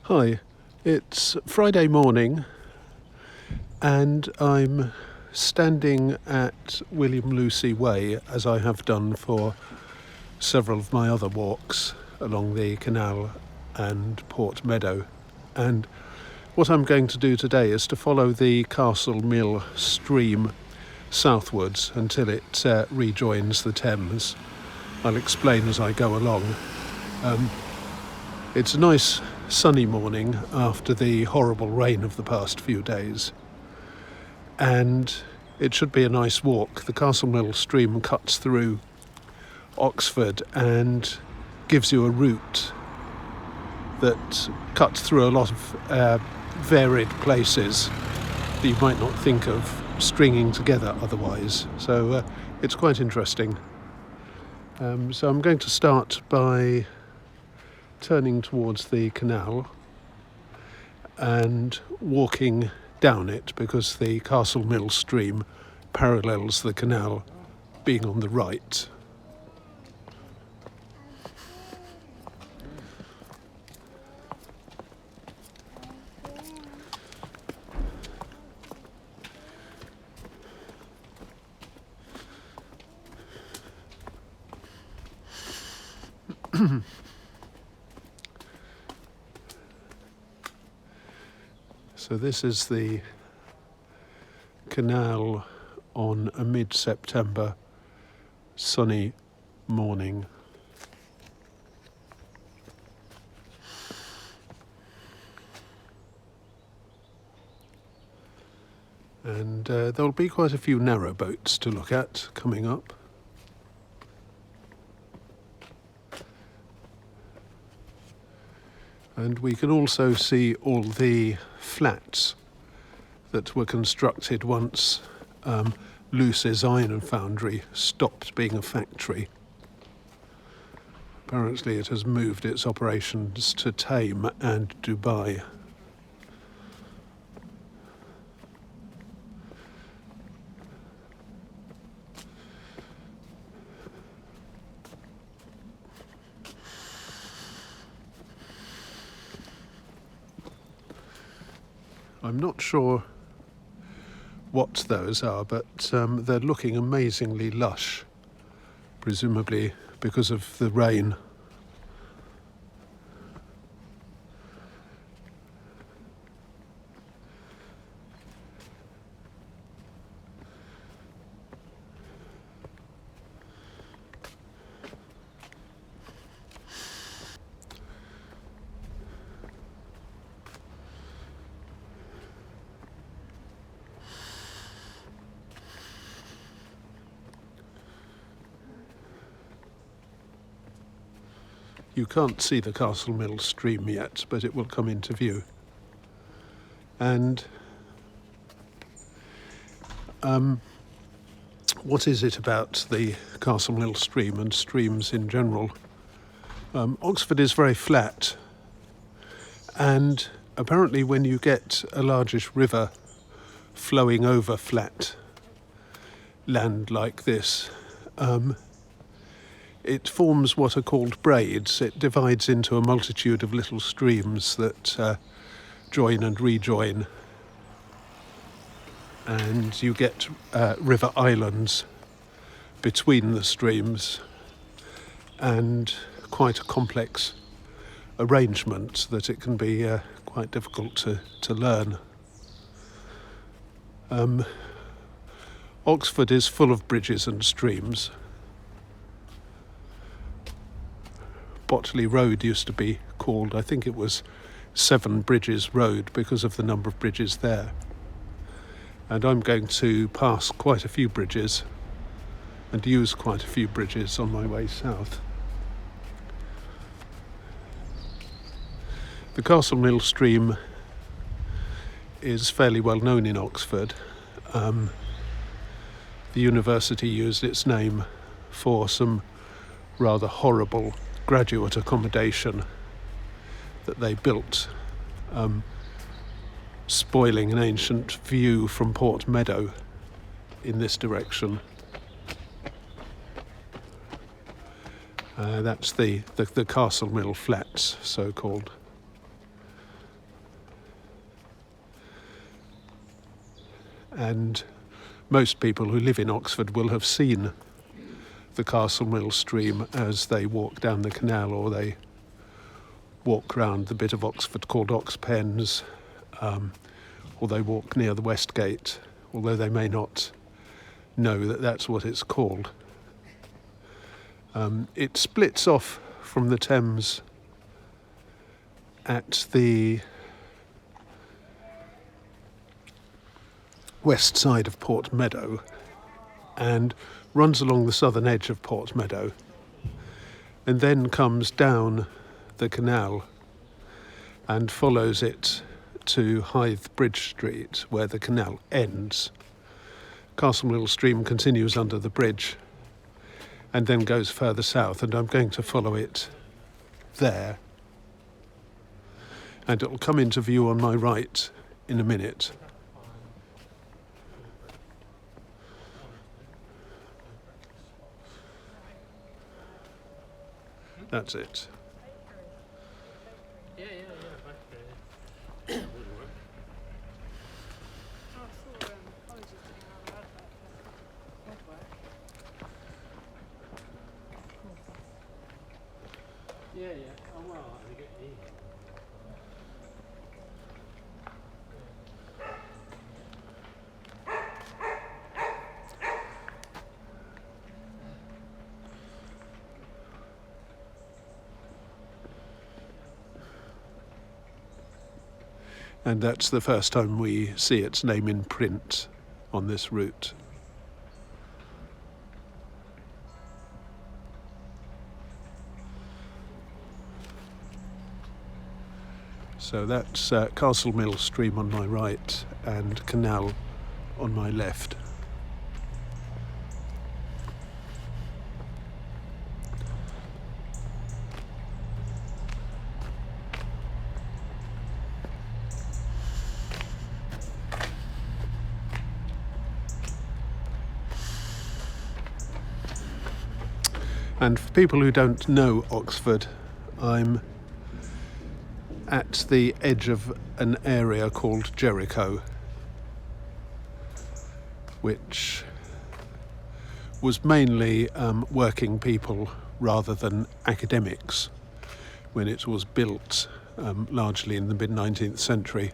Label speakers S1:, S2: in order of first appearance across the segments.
S1: Hi, it's Friday morning and I'm standing at William Lucy Way, as I have done for several of my other walks along the Canal and Port Meadow. And what I'm going to do today is to follow the Castle Mill stream southwards until it rejoins the Thames. I'll explain as I go along. It's a nice sunny morning after the horrible rain of the past few days, and it should be a nice walk. The Castle Mill stream cuts through Oxford and gives you a route that cuts through a lot of varied places that you might not think of stringing together otherwise. So it's quite interesting. So I'm going to start by turning towards the canal and walking down it, because the Castle Mill stream parallels the canal, being on the right. So this is the canal on a mid-September sunny morning. And there'll be quite a few narrow boats to look at coming up. And we can also see all the flats that were constructed once Luce's Iron Foundry stopped being a factory. Apparently it has moved its operations to Thames and Dubai. I'm not sure what those are, but they're looking amazingly lush, presumably because of the rain. You can't see the Castle Mill stream yet, but it will come into view. And what is it about the Castle Mill stream and streams in general? Oxford is very flat, and apparently when you get a largish river flowing over flat land like this, it forms what are called braids. It divides into a multitude of little streams that join and rejoin, and you get river islands between the streams, and quite a complex arrangement that it can be quite difficult to learn. Oxford is full of bridges and streams. Botley Road used to be called, I think it was 7 Bridges Road, because of the number of bridges there. And I'm going to pass quite a few bridges and use quite a few bridges on my way south. The Castle Mill stream is fairly well known in Oxford. The university used its name for some rather horrible graduate accommodation that they built, spoiling an ancient view from Port Meadow in this direction. That's the Castle Mill Flats, so-called. and most people who live in Oxford will have seen the Castle Mill stream as they walk down the canal, or they walk round the bit of Oxford called Oxpens, or they walk near the Westgate, although they may not know that that's what it's called. It splits off from the Thames at the west side of Port Meadow and runs along the southern edge of Port Meadow, and then comes down the canal and follows it to Hythe Bridge Street, where the canal ends. Castle Mill stream continues under the bridge and then goes further south, and I'm going to follow it there, and it will come into view on my right in a minute. That's it. And that's the first time we see its name in print on this route. So that's Castle Mill stream on my right and Canal on my left. And for people who don't know Oxford, I'm at the edge of an area called Jericho, which was mainly working people rather than academics when it was built, largely in the mid-19th century.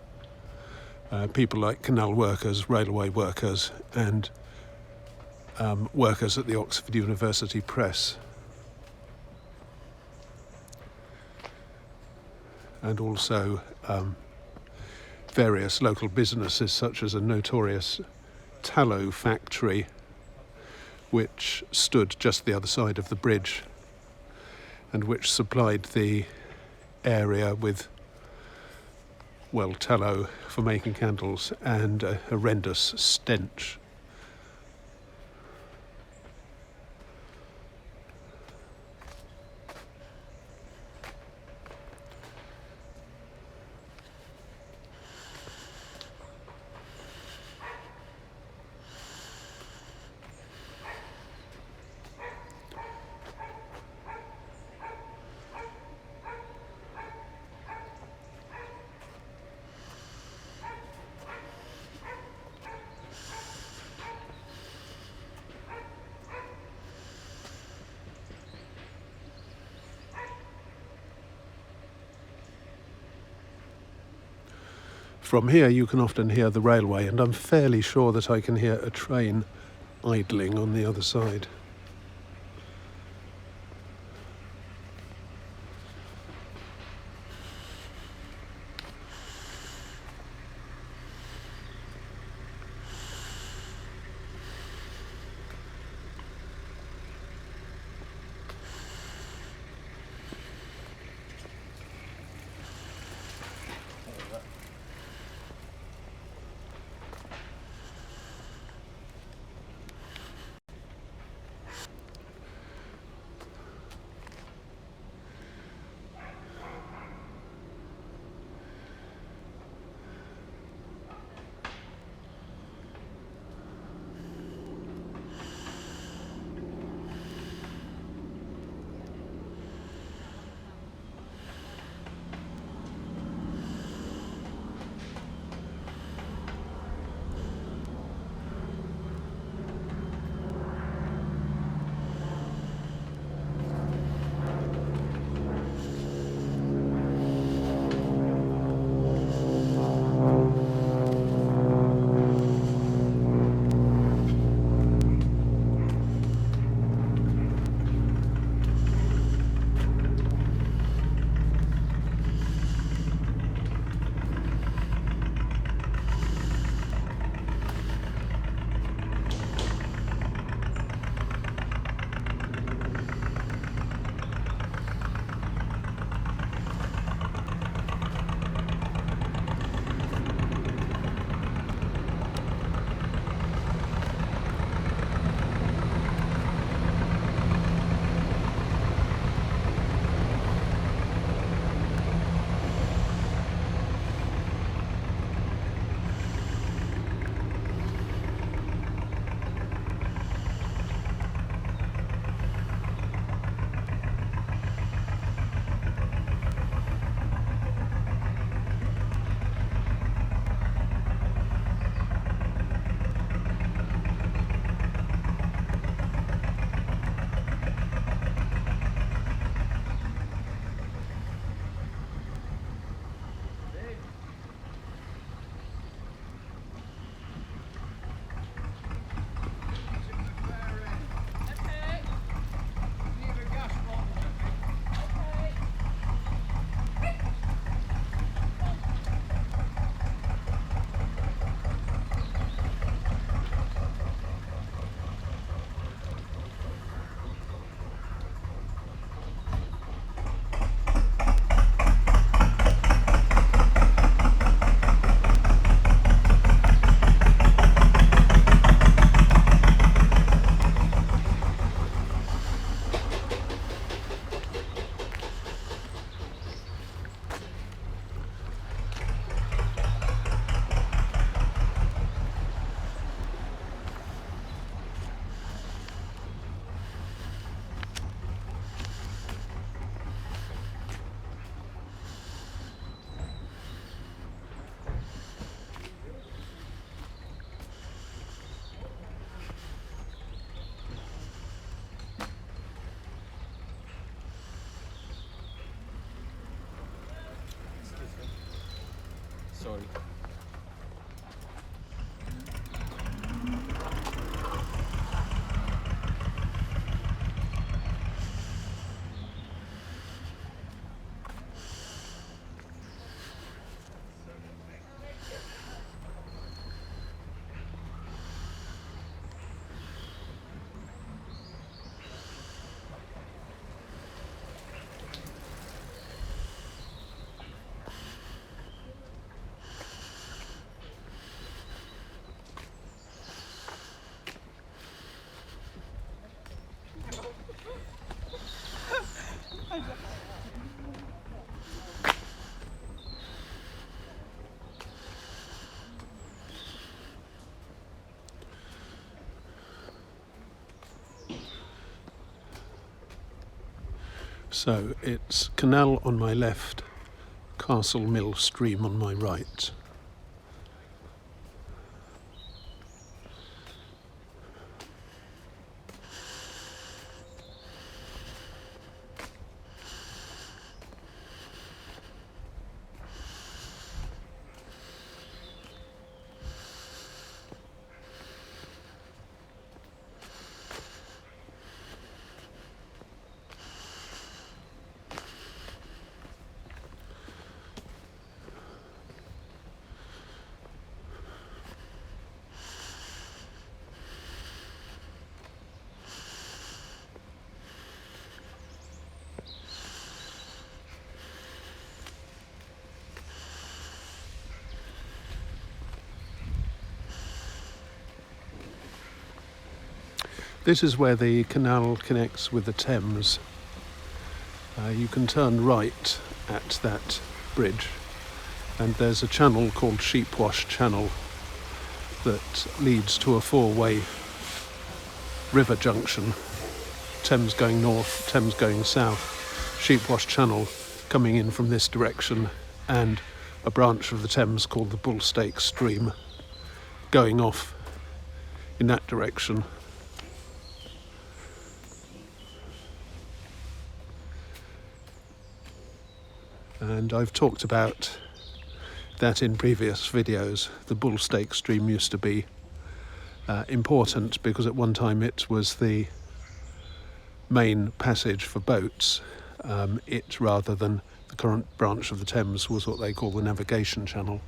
S1: People like canal workers, railway workers, and workers at the Oxford University Press. And also various local businesses, such as a notorious tallow factory which stood just the other side of the bridge and which supplied the area with, well, tallow for making candles and a horrendous stench. From here you can often hear the railway, and I'm fairly sure that I can hear a train idling on the other side.
S2: Sorry.
S1: So it's Canal on my left, Castle Mill Stream on my right. This is where the canal connects with the Thames. You can turn right at that bridge, and there's a channel called Sheepwash Channel that leads to a four-way river junction. Thames going north, Thames going south, Sheepwash Channel coming in from this direction, and a branch of the Thames called the Bullstake Stream going off in that direction. And I've talked about that in previous videos. The Bullstake Stream used to be important because at one time it was the main passage for boats. It, rather than the current branch of the Thames, was what they call the navigation channel.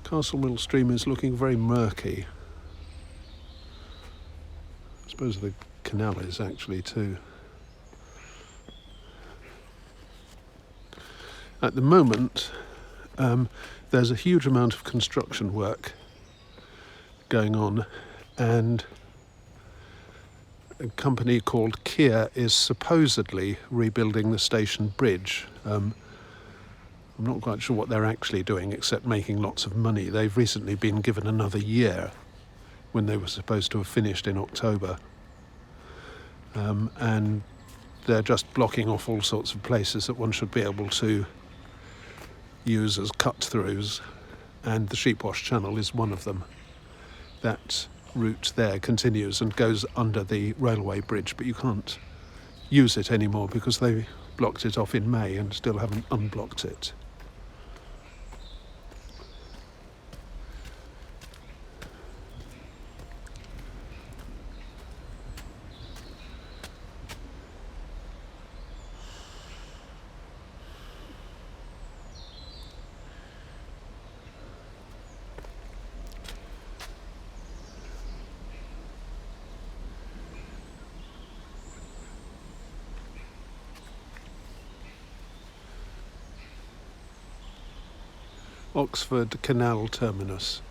S1: Castle Mill Stream is looking very murky. I suppose the canal is actually too. At the moment, there's a huge amount of construction work going on, and a company called Kia is supposedly rebuilding the station bridge. I'm not quite sure what they're actually doing, except making lots of money. They've recently been given another year when they were supposed to have finished in October. And they're just blocking off all sorts of places that one should be able to use as cut-throughs, and the Sheepwash Channel is one of them. That route there continues and goes under the railway bridge, but you can't use it anymore because they blocked it off in May and still haven't unblocked it. Oxford Canal terminus.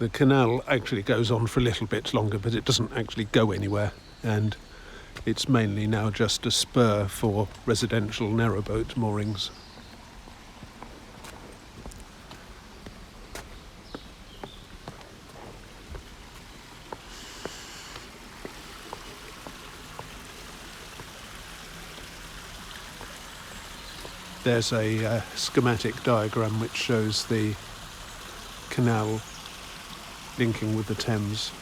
S1: The canal actually goes on for a little bit longer, but it doesn't actually go anywhere, and it's mainly now just a spur for residential narrowboat moorings. There's a schematic diagram which shows the canal linking with the Thames.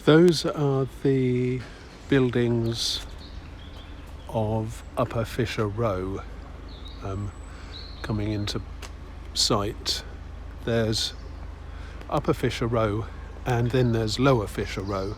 S1: Those are the buildings of Upper Fisher Row coming into sight. There's Upper Fisher Row and then there's Lower Fisher Row.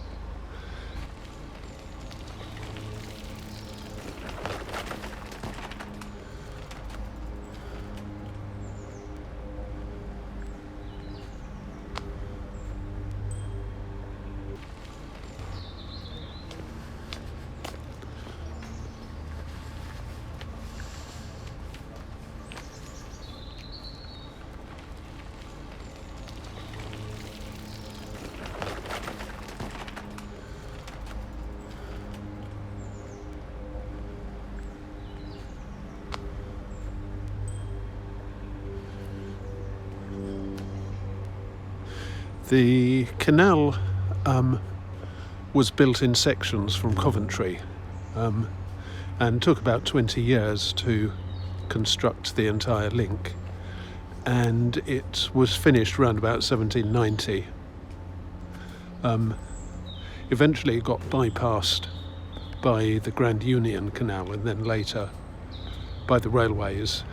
S1: The canal was built in sections from Coventry and took about 20 years to construct the entire link, and it was finished around about 1790. Eventually it got bypassed by the Grand Union Canal and then later by the railways.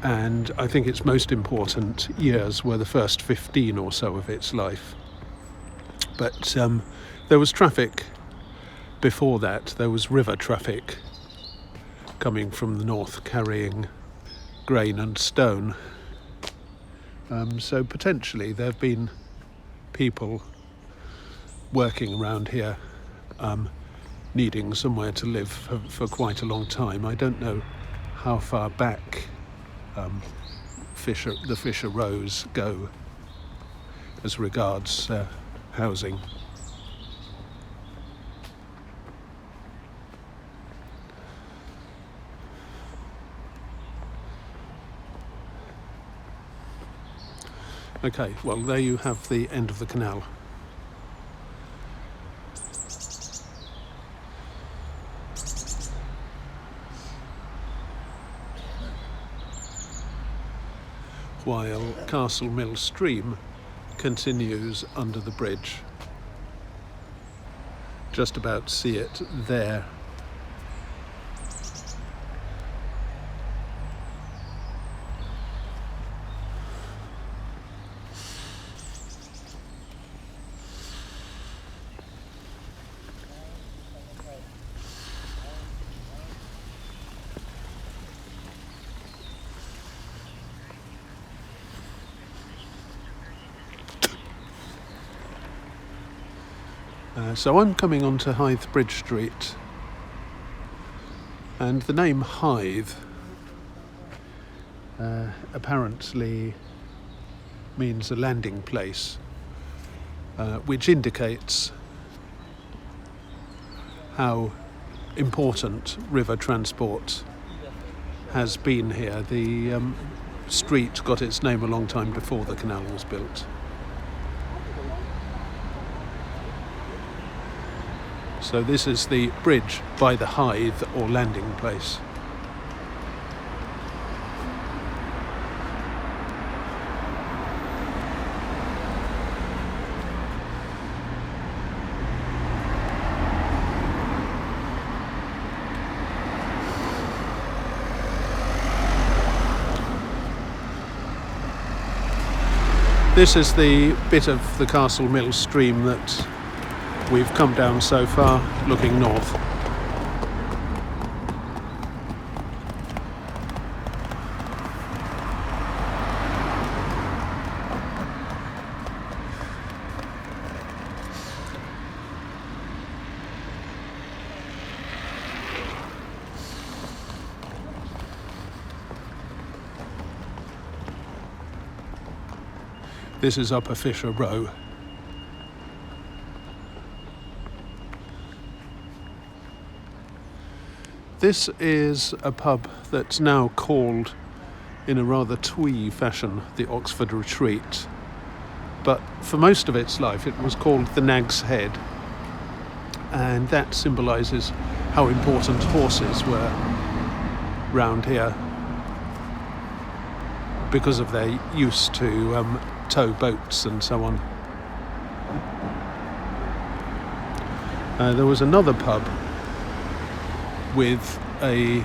S1: And I think its most important years were the first 15 or so of its life. But there was traffic before that. There was river traffic coming from the north carrying grain and stone. So potentially there have been people working around here needing somewhere to live for quite a long time. I don't know how far back the Fisher Rows go as regards housing. Okay, well there you have the end of the canal. While Castle Mill Stream continues under the bridge. Just about to see it there. So I'm coming onto Hythe Bridge Street, and the name Hythe apparently means a landing place, which indicates how important river transport has been here. The street got its name a long time before the canal was built. So this is the bridge by the Hythe, or landing place. This is the bit of the Castle Mill Stream that we've come down so far, looking north. This is Upper Fisher Row. This is a pub that's now called, in a rather twee fashion, the Oxford Retreat. But for most of its life it was called the Nag's Head, and that symbolises how important horses were round here because of their use to tow boats and so on. There was another pub with a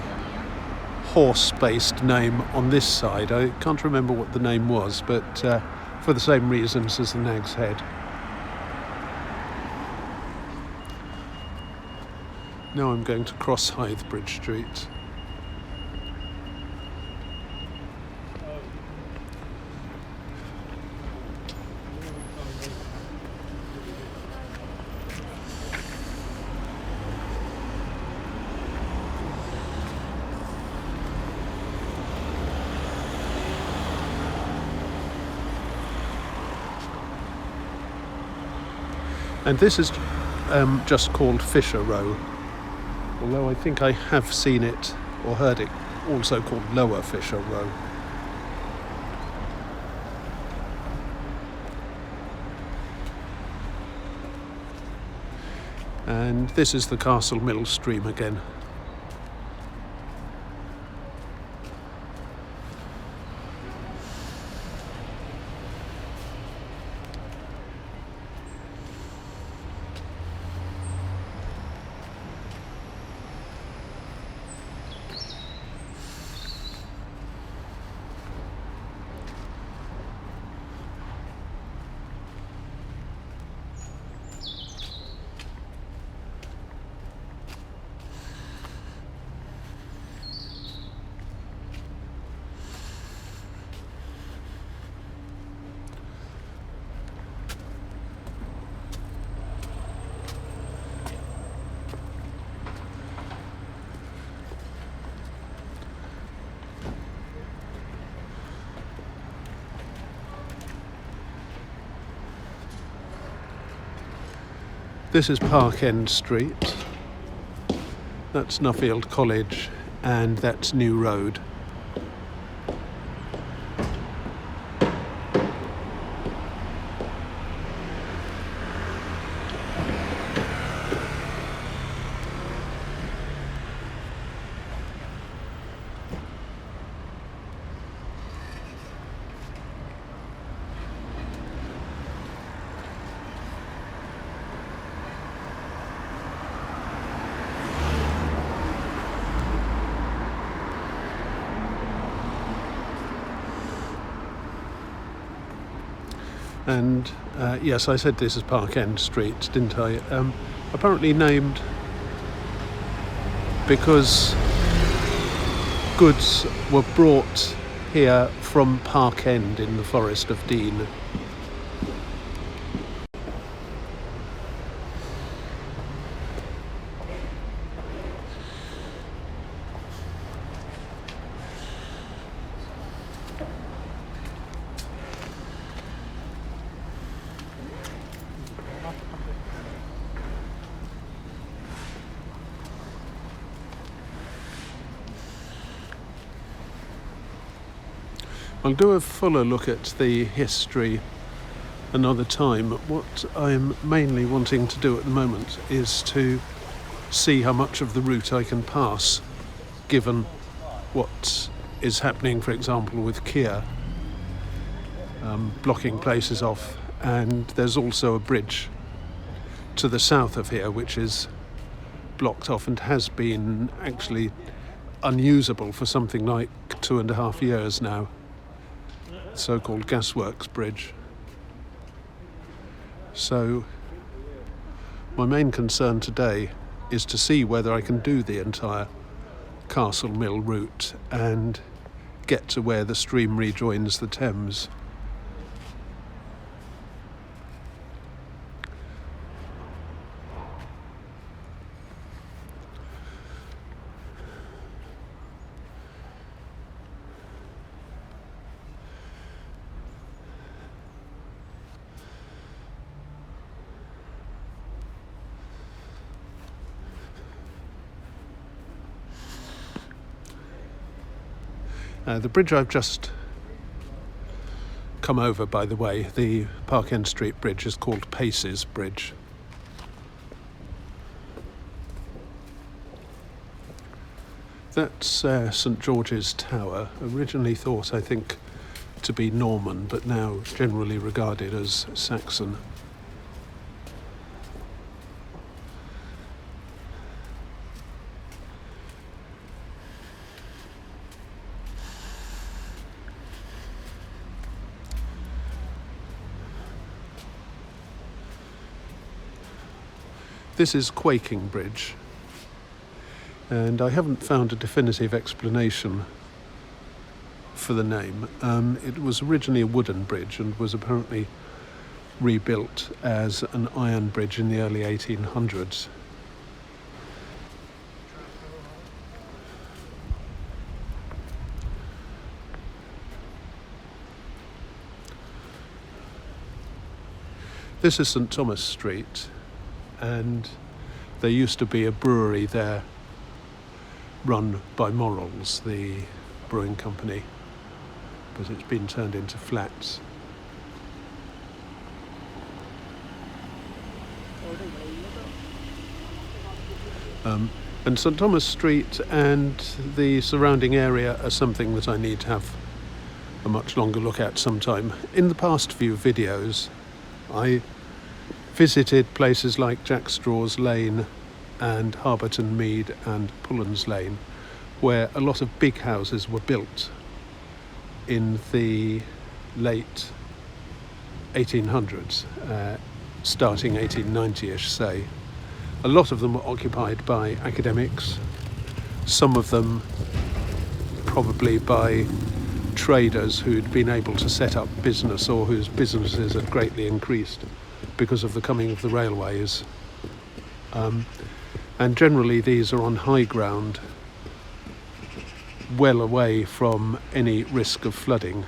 S1: horse-based name on this side. I can't remember what the name was, but for the same reasons as the Nag's Head. Now I'm going to cross Hythe Bridge Street. And this is just called Fisher Row, although I think I have seen it or heard it also called Lower Fisher Row. And this is the Castle Mill stream again. This is Park End Street, that's Nuffield College, and that's New Road. And yes, I said this is Park End Street, didn't I? Apparently named because goods were brought here from Park End in the Forest of Dean. I'll do a fuller look at the history another time. What I'm mainly wanting to do at the moment is to see how much of the route I can pass, given what is happening, for example, with Kia blocking places off, and there's also a bridge to the south of here which is blocked off and has been actually unusable for something like 2.5 years now. So-called Gasworks Bridge. So my main concern today is to see whether I can do the entire Castle Mill route and get to where the stream rejoins the Thames. The bridge I've just come over, by the way, the Park End Street Bridge, is called Pacey's Bridge. That's St George's Tower, originally thought, I think, to be Norman, but now generally regarded as Saxon. This is Quaking Bridge, and I haven't found a definitive explanation for the name. It was originally a wooden bridge and was apparently rebuilt as an iron bridge in the early 1800s. This is St Thomas Street, and there used to be a brewery there run by Morrells, the brewing company, but it's been turned into flats. And St Thomas Street and the surrounding area are something that I need to have a much longer look at sometime. In the past few videos, I visited places like Jack Straw's Lane and Harberton Mead and Pullens Lane, where a lot of big houses were built in the late 1800s, starting 1890-ish, say. A lot of them were occupied by academics, some of them probably by traders who'd been able to set up business or whose businesses had greatly increased because of the coming of the railways. And generally these are on high ground, well away from any risk of flooding.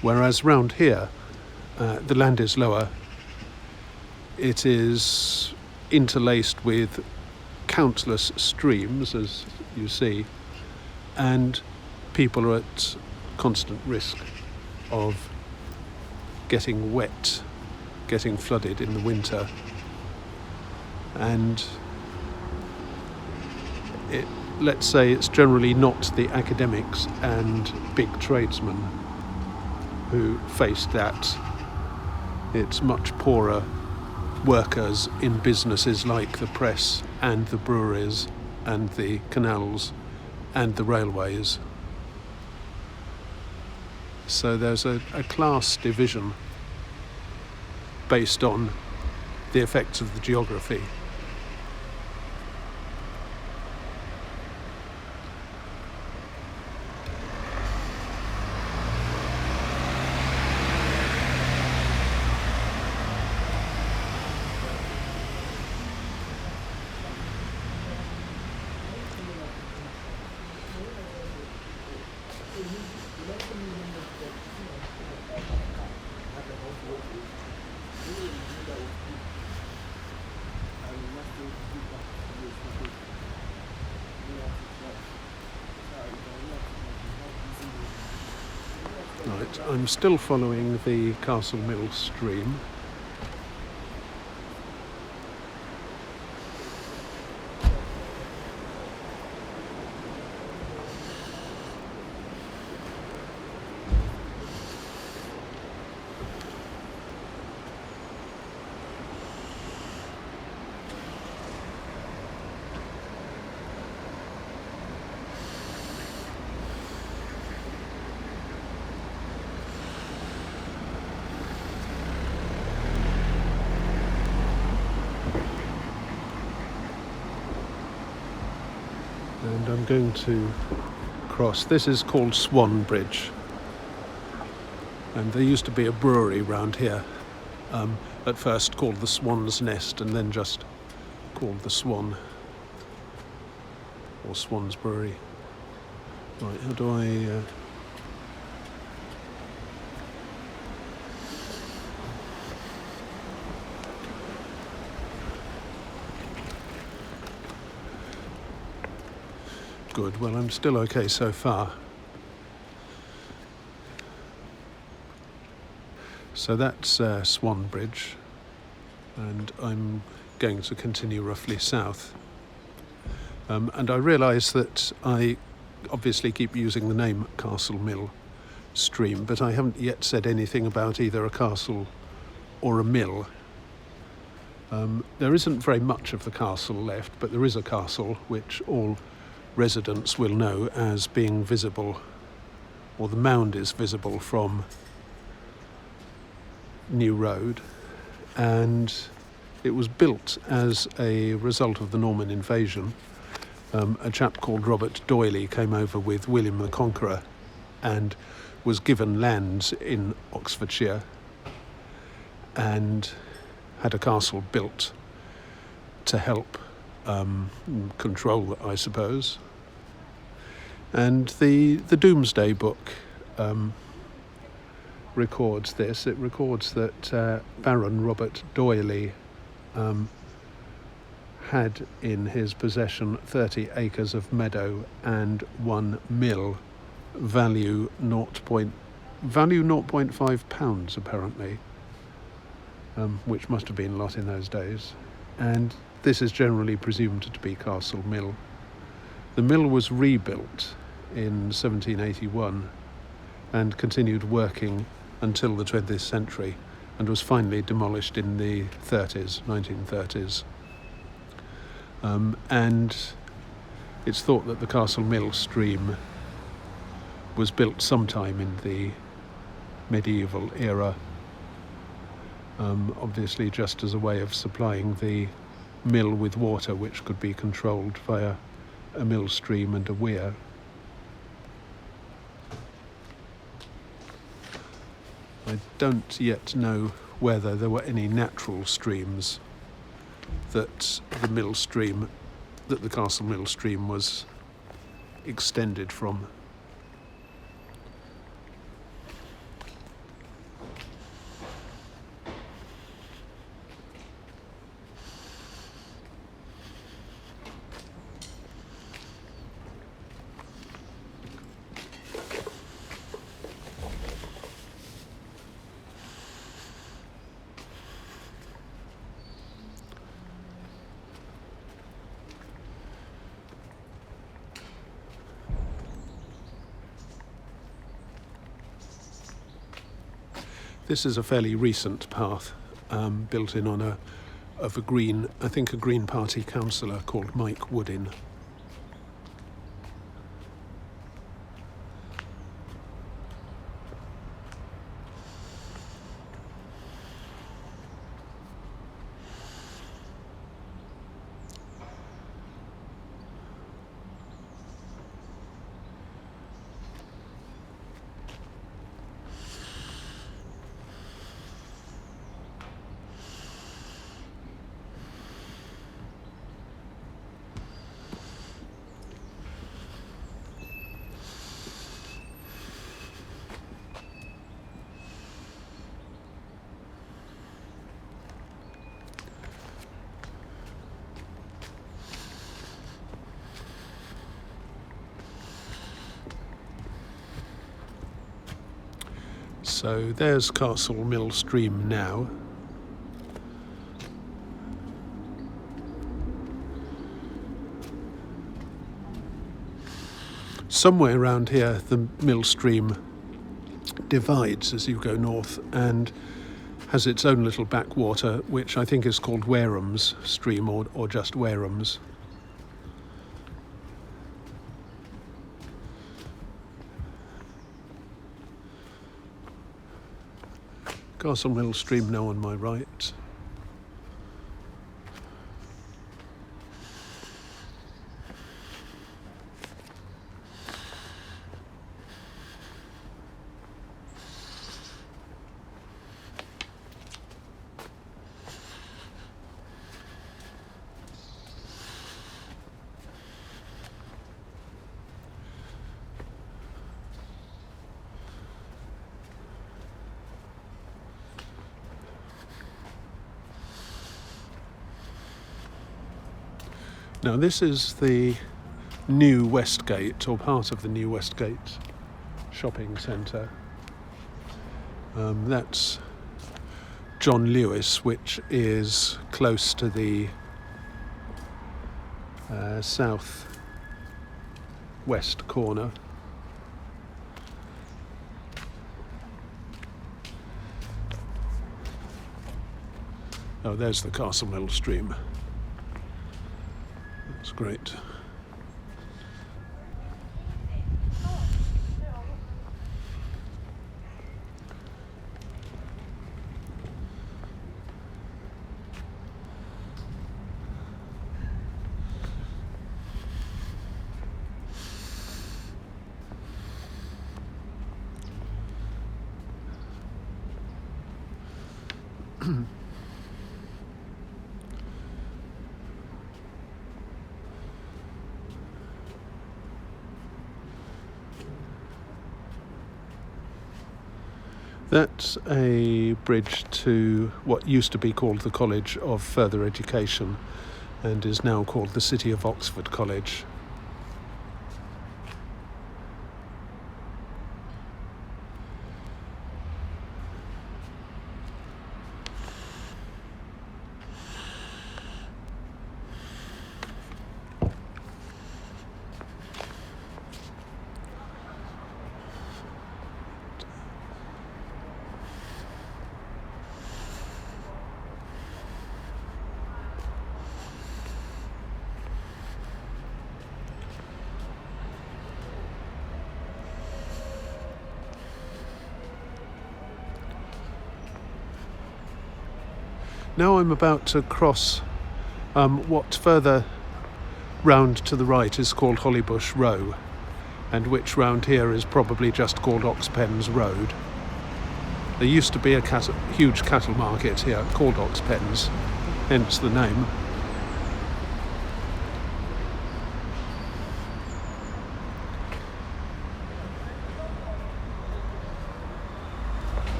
S1: Whereas round here, the land is lower. It is interlaced with countless streams, as you see, and people are at constant risk of getting wet, getting flooded in the winter. And let's say it's generally not the academics and big tradesmen who face that. It's much poorer workers in businesses like the press and the breweries and the canals and the railways. So there's a class division based on the effects of the geography. Right, I'm still following the Castle Mill stream. And I'm going to cross. This is called Swan Bridge, and there used to be a brewery round here, at first called the Swan's Nest and then just called the Swan or Swan's Brewery. Right, how do I Good, well I'm still okay so far. So that's Swan Bridge, and I'm going to continue roughly south. And I realise that I obviously keep using the name Castle Mill Stream, but I haven't yet said anything about either a castle or a mill. There isn't very much of the castle left, but there is a castle which all residents will know as being visible, or the mound is visible from New Road, and It was built as a result of the Norman invasion. A chap called Robert D'Oyley came over with William the Conqueror and was given lands in Oxfordshire and had a castle built to help control it, I suppose. And the Domesday Book records this. It records that Baron Robert D'Oyley had in his possession 30 acres of meadow and 1 mill, value 0.5 pounds apparently, which must have been a lot in those days. And this is generally presumed to be Castle Mill. The mill was rebuilt in 1781 and continued working until the 20th century and was finally demolished in the 1930s. And it's thought that the Castle Mill stream was built sometime in the medieval era, obviously just as a way of supplying the mill with water, which could be controlled via a mill stream and a weir. I don't yet know whether there were any natural streams that the Castle Mill stream was extended from. This is a fairly recent path, built in honour of a Green Party councillor called Mike Woodin. So there's Castle Mill Stream now. Somewhere around here the mill stream divides as you go north and has its own little backwater, which I think is called Wareham's Stream or just Wareham's. Castle Mill Stream now on my right. Now this is the new Westgate, or part of the new Westgate shopping centre. That's John Lewis, which is close to the south west corner. Oh, there's the Castle Mill Stream. That's great. That's a bridge to what used to be called the College of Further Education and is now called the City of Oxford College. Now I'm about to cross what further round to the right is called Hollybush Row, and which round here is probably just called Oxpens Road. There used to be a huge cattle market here called Oxpens, hence the name.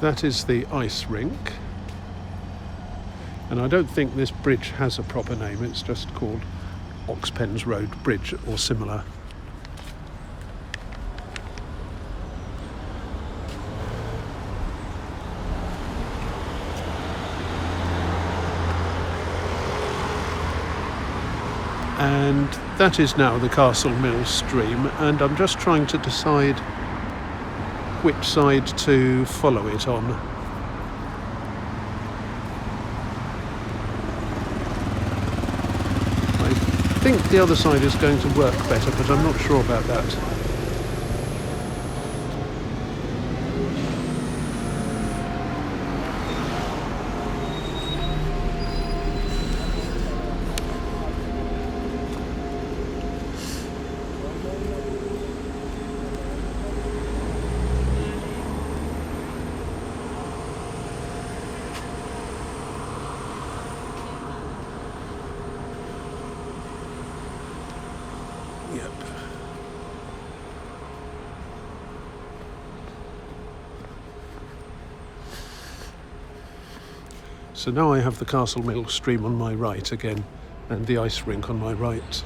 S1: That is the ice rink, and I don't think this bridge has a proper name, it's just called Oxpens Road Bridge or similar. And that is now the Castle Mill stream, and I'm just trying to decide which side to follow it on. I think the other side is going to work better, but I'm not sure about that. Yep. So now I have the Castle Mill stream on my right again, and the ice rink on my right.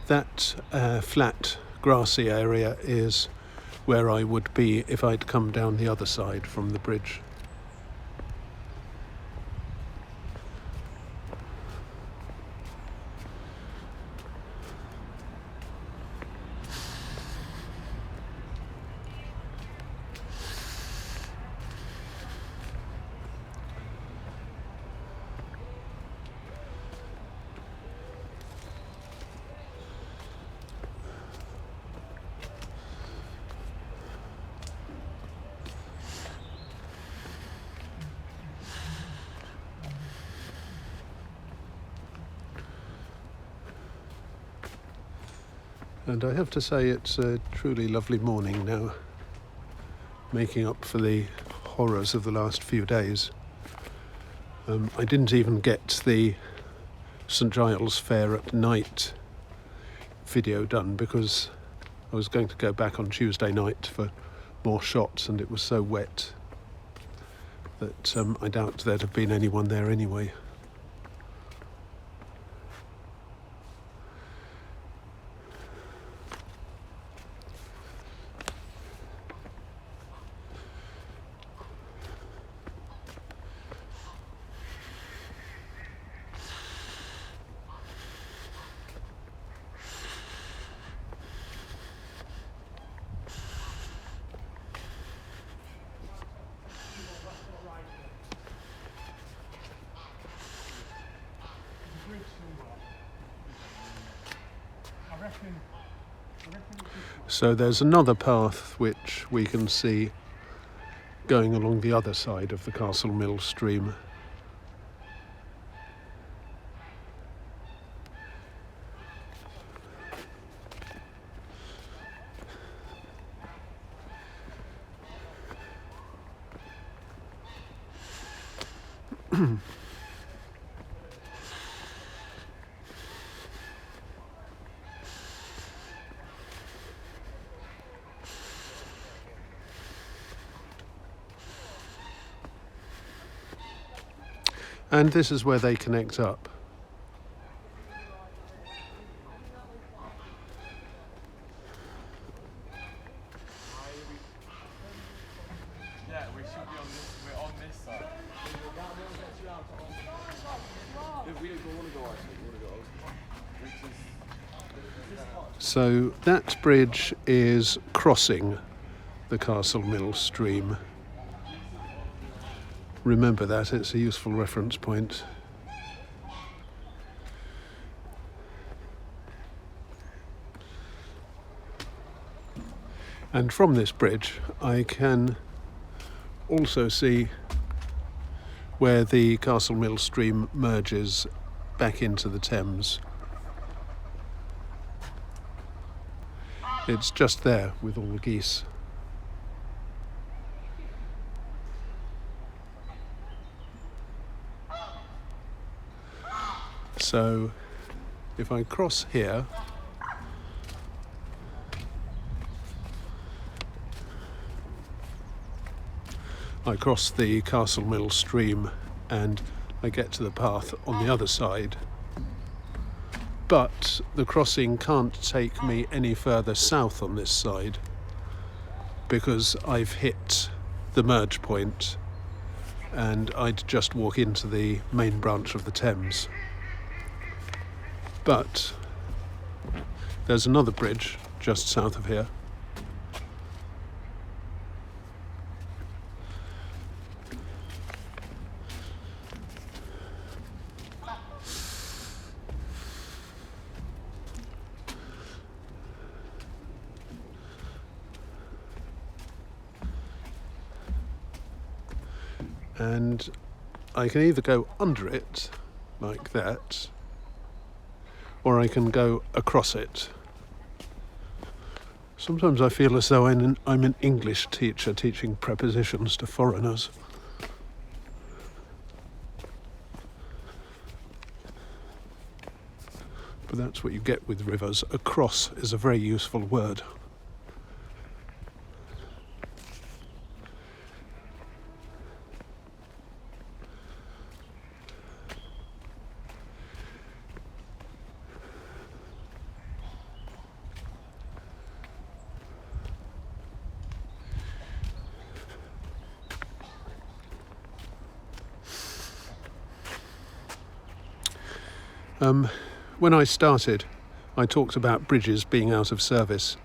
S1: That flat grassy area is where I would be if I'd come down the other side from the bridge. And I have to say it's a truly lovely morning now, making up for the horrors of the last few days. I didn't even get the St Giles Fair at night video done because I was going to go back on Tuesday night for more shots, and it was so wet that I doubt there'd have been anyone there anyway. So there's another path which we can see going along the other side of the Castle Mill stream. And this is where they connect up.
S2: Yeah, we should be on this. We're on this side. We don't want to go actually. We want to go.
S1: So that bridge is crossing the Castle Mill stream. Remember that, it's a useful reference point. And from this bridge I can also see where the Castle Mill stream merges back into the Thames. It's just there with all the geese. So if I cross here, I cross the Castle Mill stream and I get to the path on the other side. But the crossing can't take me any further south on this side because I've hit the merge point and I'd just walk into the main branch of the Thames. But there's another bridge just south of here. And I can either go under it like that, or I can go across it. Sometimes I feel as though I'm an English teacher teaching prepositions to foreigners. But that's what you get with rivers. Across is a very useful word. When I started, I talked about bridges being out of service,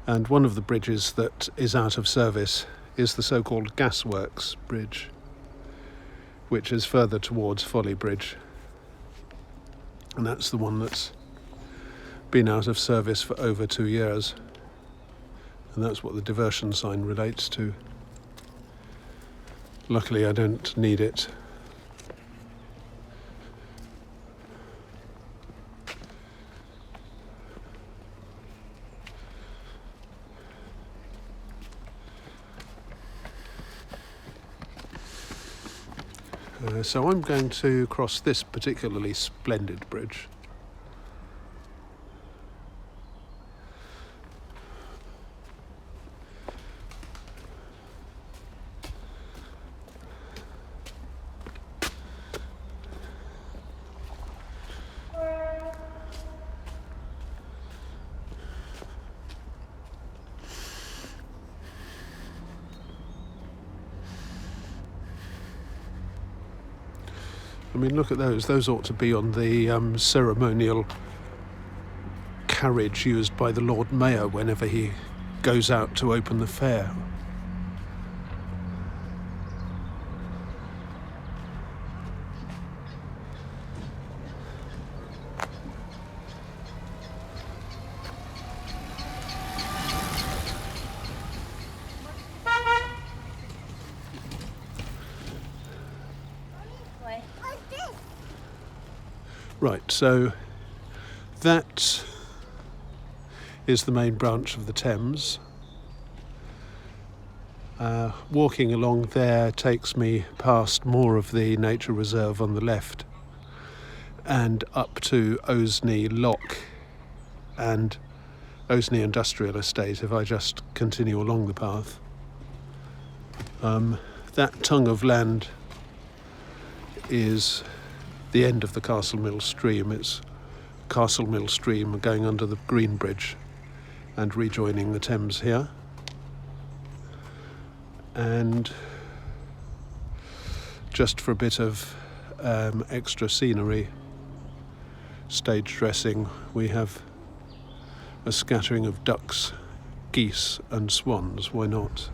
S1: and one of the bridges that is out of service is the so-called Gasworks Bridge, which is further towards Folly Bridge, and that's the one that's been out of service for over 2 years, and that's what the diversion sign relates to. Luckily I don't need it. So I'm going to cross this particularly splendid bridge. I mean, look at those. Those ought to be on the ceremonial carriage used by the Lord Mayor whenever he goes out to open the fair. Right, so that is the main branch of the Thames. Walking along there takes me past more of the nature reserve on the left and up to Osney Lock and Osney Industrial Estate if I just continue along the path. That tongue of land is the end of the Castle Mill Stream. It's Castle Mill Stream going under the Green Bridge and rejoining the Thames here. And just for a bit of extra scenery, stage dressing, we have a scattering of ducks, geese and swans. Why not?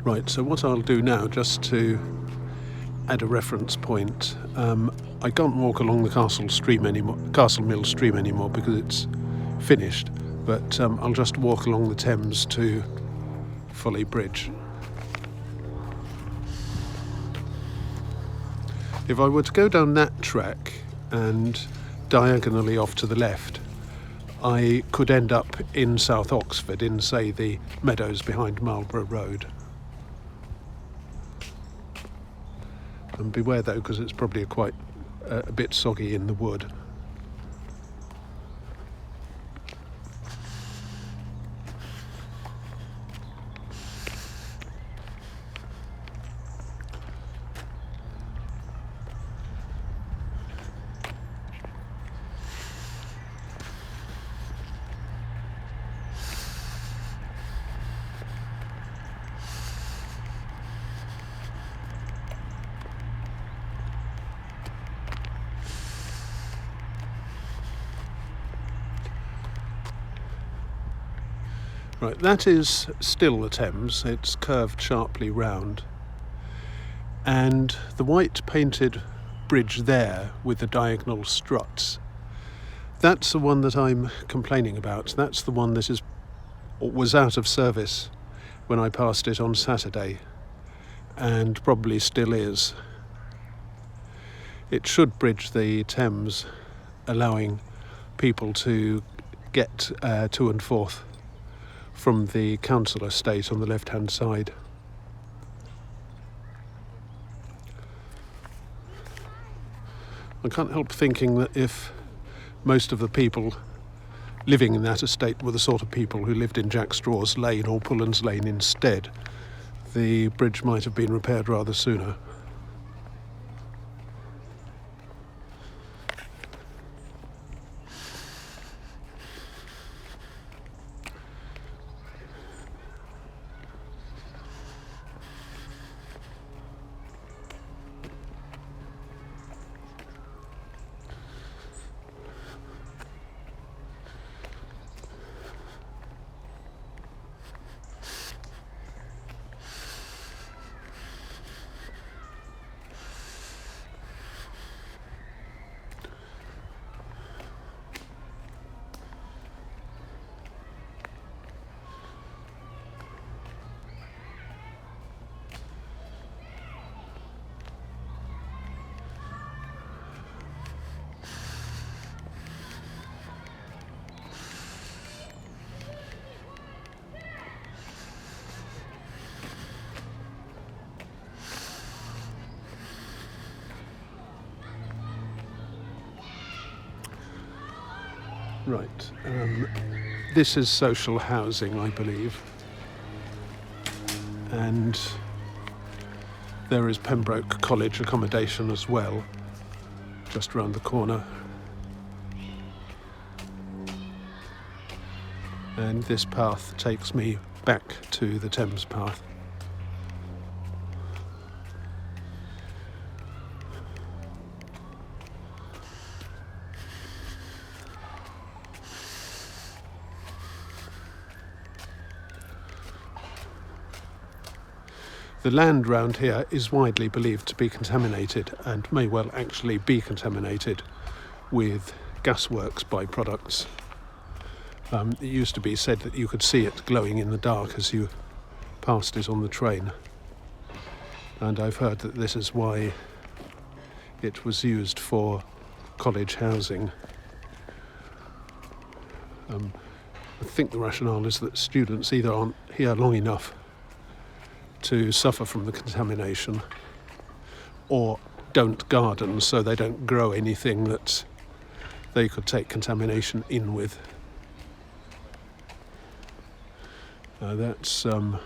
S1: Right, so what I'll do now, just to add a reference point, I can't walk along the Castle Mill Stream anymore because it's finished, but I'll just walk along the Thames to Folly Bridge. If I were to go down that track and diagonally off to the left, I could end up in South Oxford, in, say, the Meadows behind Marlborough Road. And beware though, because it's probably a bit soggy in the wood. Right, that is still the Thames. It's curved sharply round. And the white painted bridge there with the diagonal struts, that's the one that I'm complaining about. That's the one that was out of service when I passed it on Saturday, and probably still is. It should bridge the Thames, allowing people to get to and forth from the council estate on the left-hand side. I can't help thinking that if most of the people living in that estate were the sort of people who lived in Jack Straw's Lane or Pullen's Lane instead, the bridge might have been repaired rather sooner. Right, this is social housing, I believe, and there is Pembroke College accommodation as well, just round the corner. And this path takes me back to the Thames path. The land round here is widely believed to be contaminated and may well actually be contaminated with gasworks byproducts. It used to be said that you could see it glowing in the dark as you passed it on the train. And I've heard that this is why it was used for college housing. I think the rationale is that students either aren't here long enough to suffer from the contamination or don't garden, so they don't grow anything that they could take contamination in with. That's an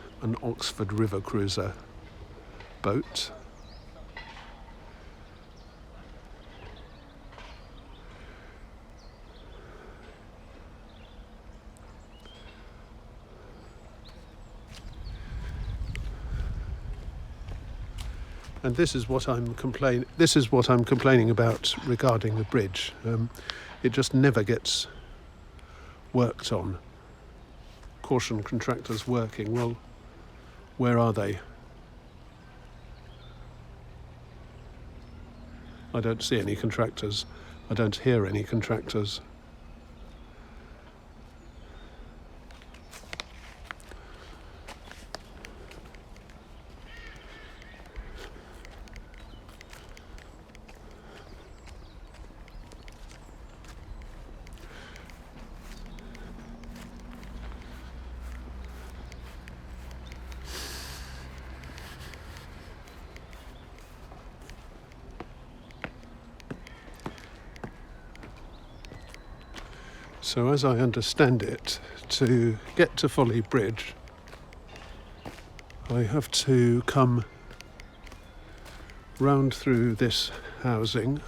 S1: Oxford River cruiser boat. And this is what I'm complaining about regarding the bridge. It just never gets worked on. Caution contractors working. Well, where are they? I don't see any contractors. I don't hear any contractors. So as I understand it, to get to Folly Bridge, I have to come round through this housing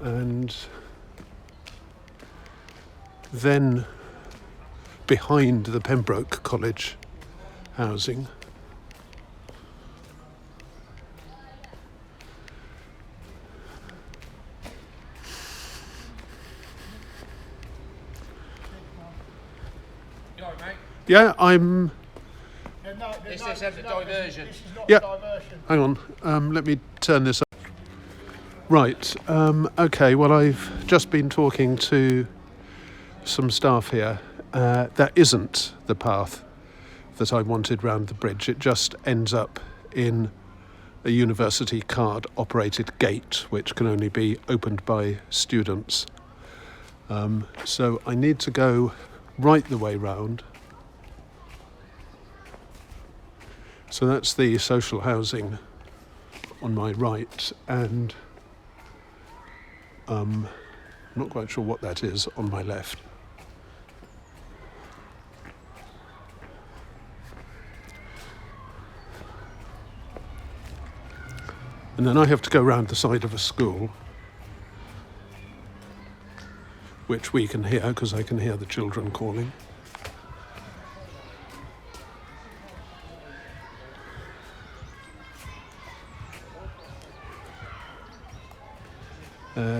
S1: and then behind the Pembroke College housing. Yeah, I'm...
S2: This is a diversion.
S1: Yeah, hang on, let me turn this up. Right, okay, well I've just been talking to some staff here. That isn't the path that I wanted round the bridge. It just ends up in a university card operated gate which can only be opened by students. So I need to go right the way round. So that's the social housing on my right, and I'm not quite sure what that is on my left. And then I have to go round the side of a school, which we can hear because I can hear the children calling.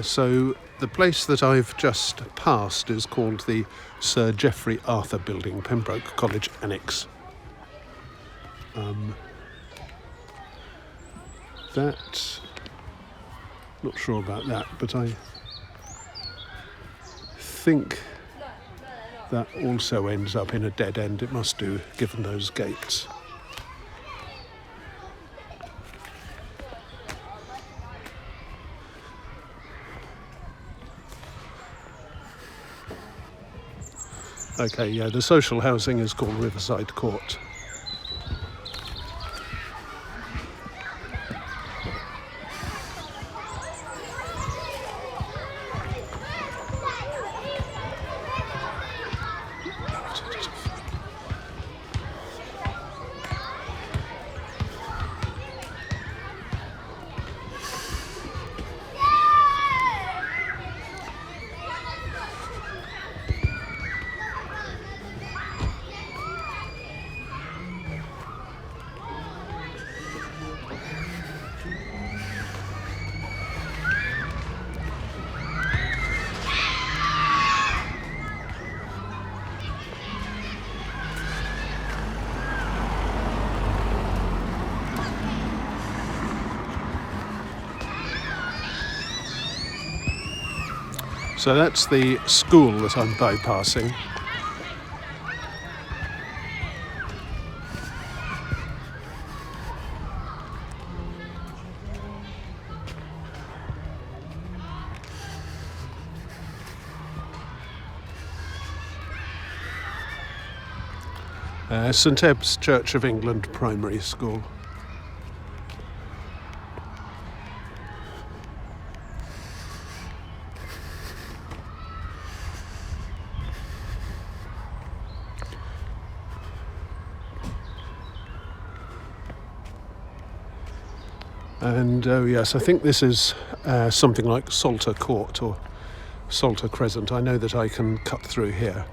S1: So the place that I've just passed is called the Sir Geoffrey Arthur Building, Pembroke College Annex. Not sure about that, but I think that also ends up in a dead end. It must do, given those gates. Okay, yeah, the social housing is called Riverside Court. So that's the school that I'm bypassing. St Ebb's Church of England Primary School. And oh yes, I think this is something like Salter Court or Salter Crescent. I know that I can cut through here.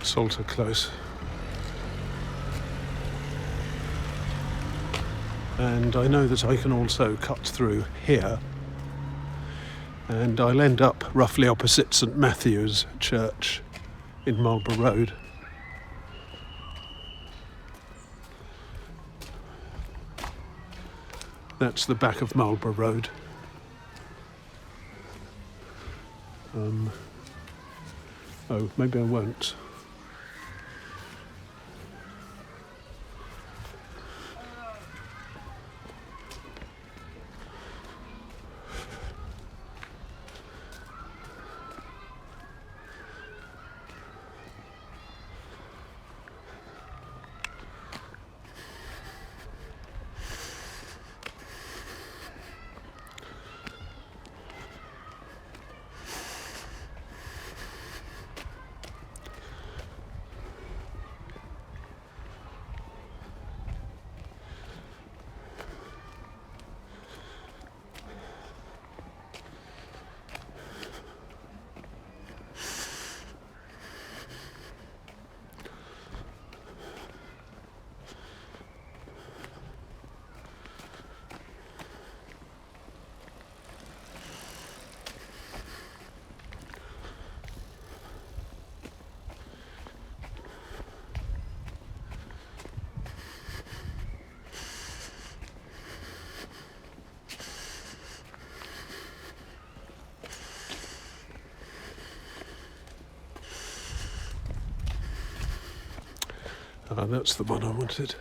S1: Salter Close. And I know that I can also cut through here, and I'll end up roughly opposite St Matthew's Church in Marlborough Road. That's the back of Marlborough Road. Oh, maybe I won't. Ah, that's the one I wanted.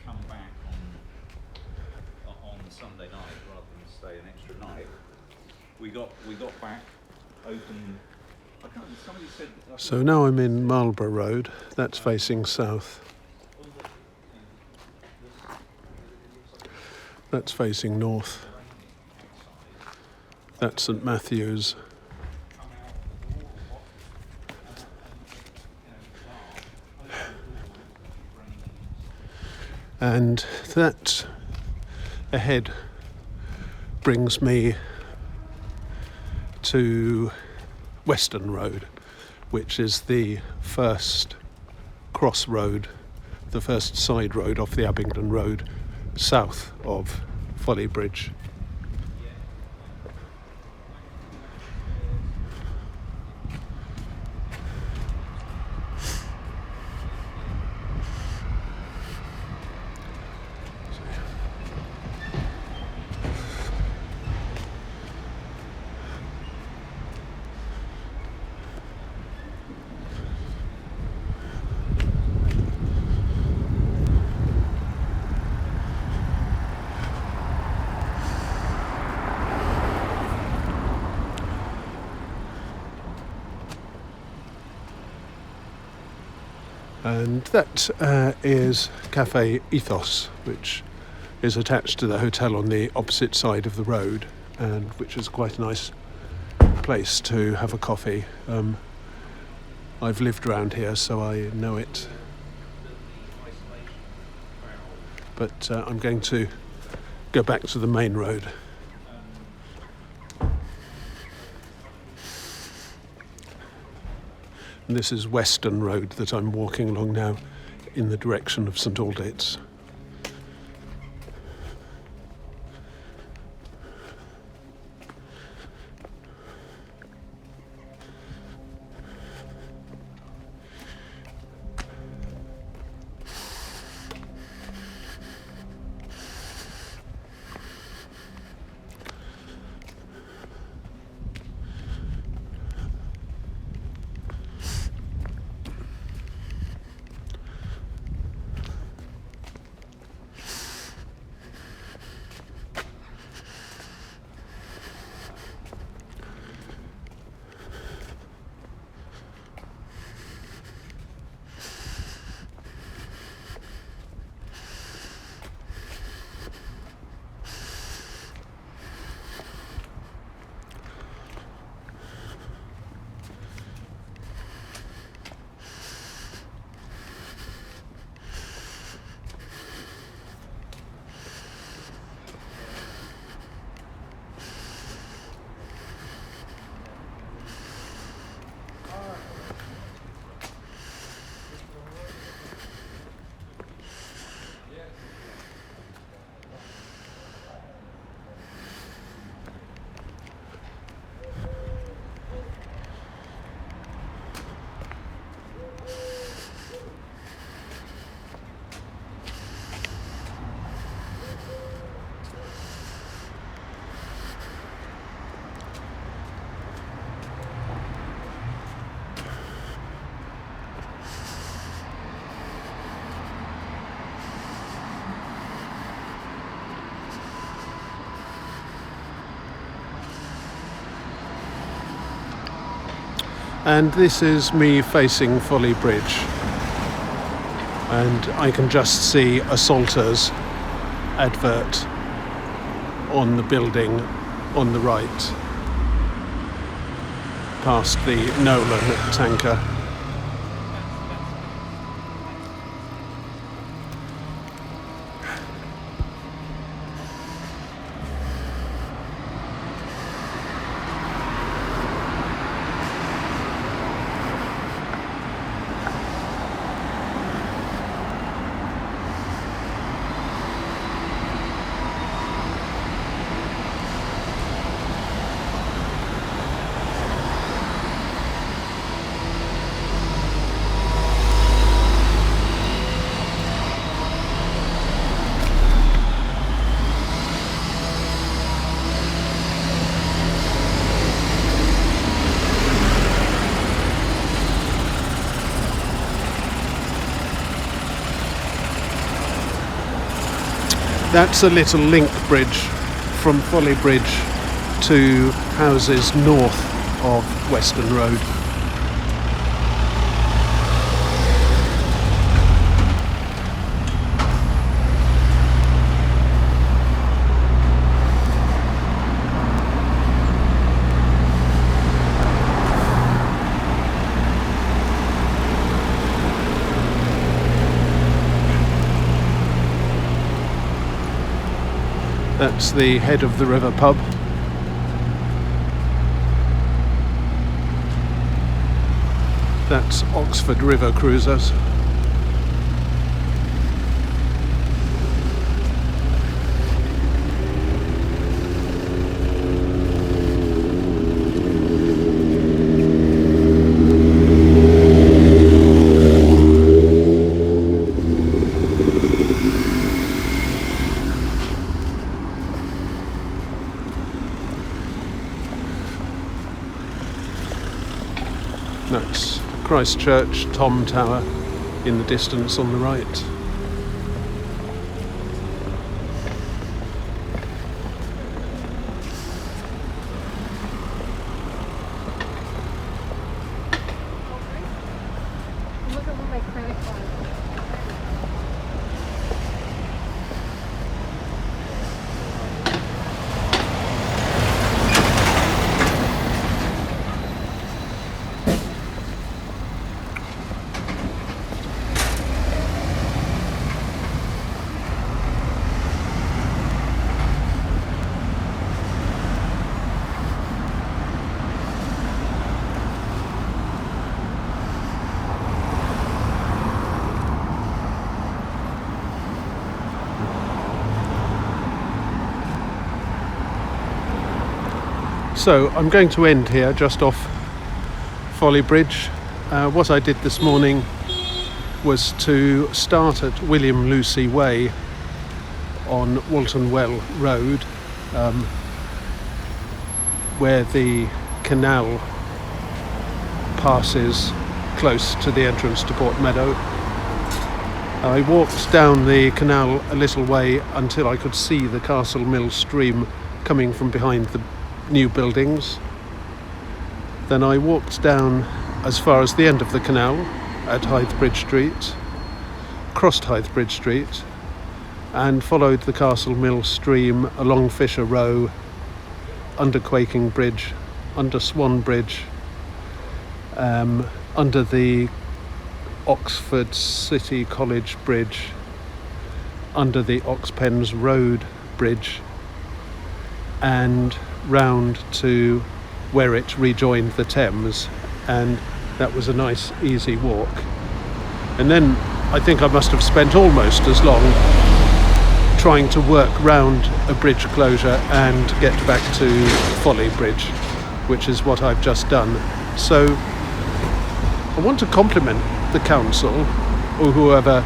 S3: Come back on Sunday night rather than stay an extra night. We got back open. I can't. Somebody said.
S1: So now I'm in Marlborough Road. That's facing south. That's facing north. That's St Matthew's. And that ahead brings me to Western Road, which is the first cross road, the first side road off the Abingdon Road, south of Hythe Bridge. And that is Cafe Ethos, which is attached to the hotel on the opposite side of the road, and which is quite a nice place to have a coffee. I've lived around here, so I know it. But I'm going to go back to the main road. And this is Western Road that I'm walking along now in the direction of St Aldate's. And this is me facing Folly Bridge, and I can just see a Salters advert on the building on the right, past the Nolan tanker. That's a little link bridge from Folly Bridge to houses north of Western Road. That's the head of the river pub. That's Oxford River Cruisers. That's Christchurch Tom Tower in the distance on the right.
S4: Look at what my credit card.
S1: So I'm going to end here just off Folly Bridge. What I did this morning was to start at William Lucy Way on Walton Well Road, where the canal passes close to the entrance to Port Meadow. I walked down the canal a little way until I could see the Castle Mill stream coming from behind the new buildings. Then I walked down as far as the end of the canal at Hythe Bridge Street, crossed Hythe Bridge Street, and followed the Castle Mill stream along Fisher Row, under Quaking Bridge, under Swan Bridge, under the Oxford City College Bridge, under the Oxpens Road Bridge, and round to where it rejoined the Thames, and that was a nice easy walk. And then I think I must have spent almost as long trying to work round a bridge closure and get back to Folly Bridge, which is what I've just done. So I want to compliment the council or whoever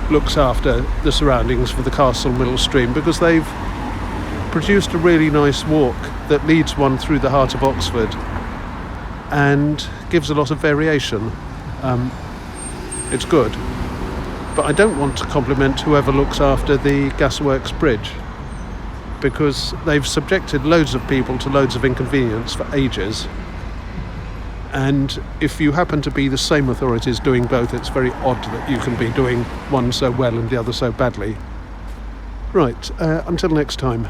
S1: looks after the surroundings for the Castle Mill stream, because they've produced a really nice walk that leads one through the heart of Oxford and gives a lot of variation. It's good. But I don't want to compliment whoever looks after the Gasworks Bridge, because they've subjected loads of people to loads of inconvenience for ages. And if you happen to be the same authorities doing both, it's very odd that you can be doing one so well and the other so badly. Right, until next time.